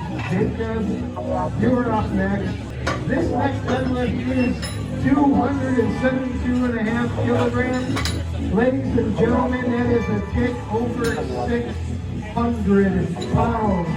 Jacob, you're up next. This next deadlift is 272.5 kilograms. Ladies and gentlemen, that is a tick over 600 pounds.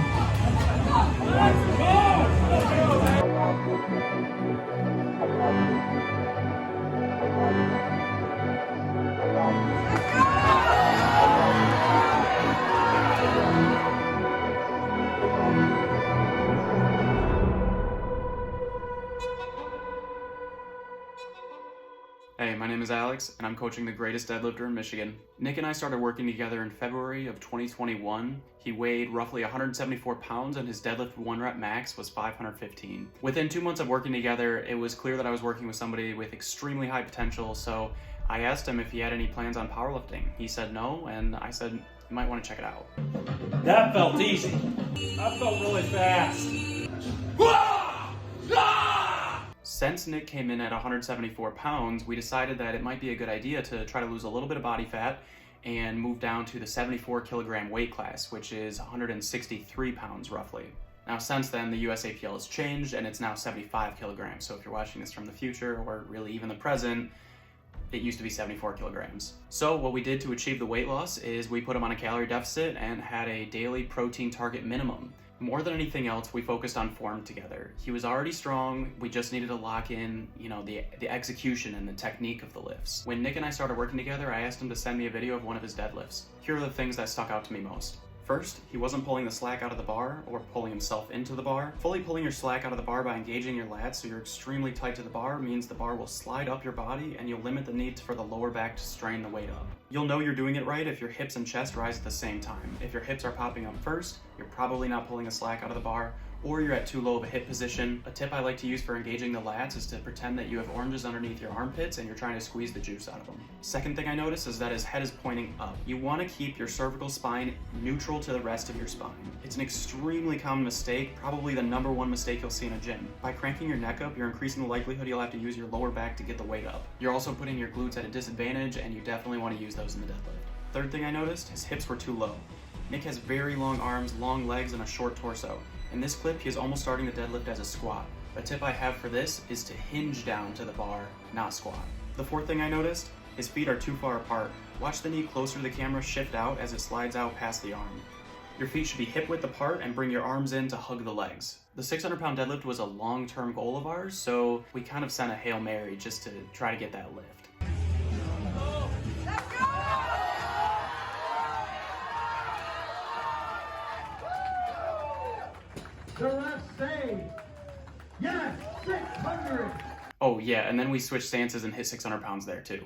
Hey, my name is Alex, and I'm coaching the greatest deadlifter in Michigan. Nick and I started working together in February of 2021. He weighed roughly 174 pounds, and his deadlift 1-rep max was 515. Within 2 months of working together, it was clear that I was working with somebody with extremely high potential, so I asked him if he had any plans on powerlifting. He said no, and I said, you might want to check it out. That felt easy. That felt really fast. Since Nick came in at 174 pounds, we decided that it might be a good idea to try to lose a little bit of body fat and move down to the 74 kilogram weight class, which is 163 pounds roughly. Now, since then, the USAPL has changed and it's now 75 kilograms. So if you're watching this from the future or really even the present, it used to be 74 kilograms. So what we did to achieve the weight loss is we put him on a calorie deficit and had a daily protein target minimum. More than anything else, we focused on form together. He was already strong, we just needed to lock in, the execution and the technique of the lifts. When Nick and I started working together, I asked him to send me a video of one of his deadlifts. Here are the things that stuck out to me most. First, he wasn't pulling the slack out of the bar or pulling himself into the bar. Fully pulling your slack out of the bar by engaging your lats so you're extremely tight to the bar means the bar will slide up your body and you'll limit the need for the lower back to strain the weight up. You'll know you're doing it right if your hips and chest rise at the same time. If your hips are popping up first, you're probably not pulling the slack out of the bar, or you're at too low of a hip position. A tip I like to use for engaging the lats is to pretend that you have oranges underneath your armpits and you're trying to squeeze the juice out of them. Second thing I noticed is that his head is pointing up. You want to keep your cervical spine neutral to the rest of your spine. It's an extremely common mistake, probably the #1 mistake you'll see in a gym. By cranking your neck up, you're increasing the likelihood you'll have to use your lower back to get the weight up. You're also putting your glutes at a disadvantage, and you definitely want to use those in the deadlift. Third thing I noticed, his hips were too low. Nick has very long arms, long legs, and a short torso. In this clip, he is almost starting the deadlift as a squat. A tip I have for this is to hinge down to the bar, not squat. The fourth thing I noticed, his feet are too far apart. Watch the knee closer to the camera shift out as it slides out past the arm. Your feet should be hip width apart and bring your arms in to hug the legs. The 600-pound deadlift was a long-term goal of ours, so we kind of sent a Hail Mary just to try to get that lift. The refs say, yes, 600. Oh yeah, and then we switched stances and hit 600 pounds there too.